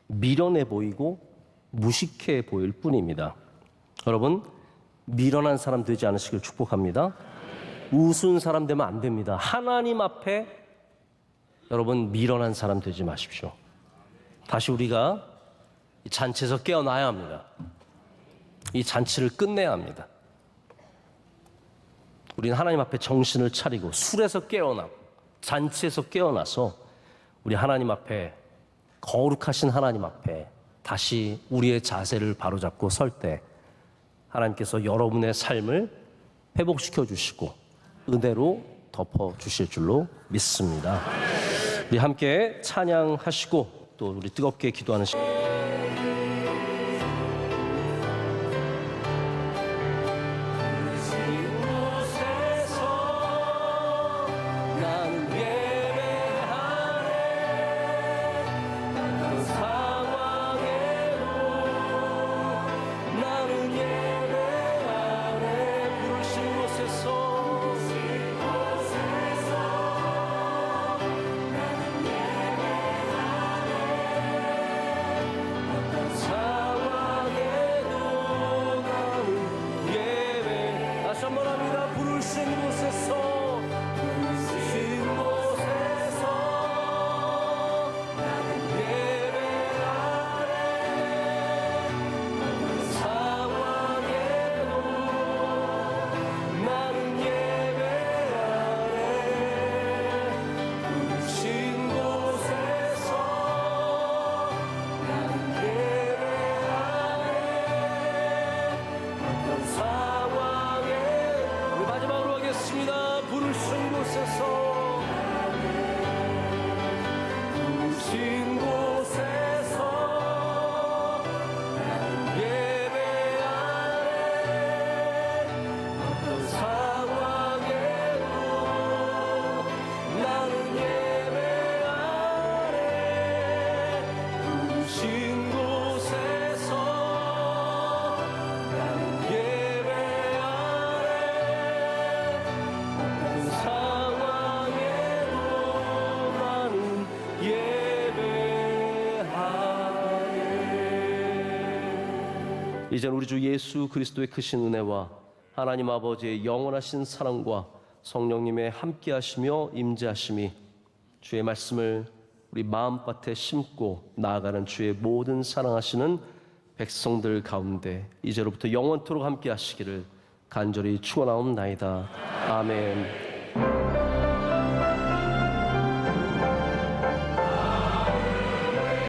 C: 미련해 보이고 무식해 보일 뿐입니다. 여러분, 미련한 사람 되지 않으시길 축복합니다. 우스운 사람 되면 안 됩니다. 하나님 앞에 여러분 미련한 사람 되지 마십시오. 다시 우리가 이 잔치에서 깨어나야 합니다. 이 잔치를 끝내야 합니다. 우리는 하나님 앞에 정신을 차리고 술에서 깨어나고 잔치에서 깨어나서 우리 하나님 앞에, 거룩하신 하나님 앞에 다시 우리의 자세를 바로잡고 설 때 하나님께서 여러분의 삶을 회복시켜 주시고 은혜로 덮어 주실 줄로 믿습니다. 우리 함께 찬양하시고 또 우리 뜨겁게 기도하는 시간. 이제 우리 주 예수 그리스도의 크신 은혜와 하나님 아버지의 영원하신 사랑과 성령님의 함께하시며 임재하심이 주의 말씀을 우리 마음밭에 심고 나아가는 주의 모든 사랑하시는 백성들 가운데 이제로부터 영원토록 함께 하시기를 간절히 축원하옵나이다. 아멘.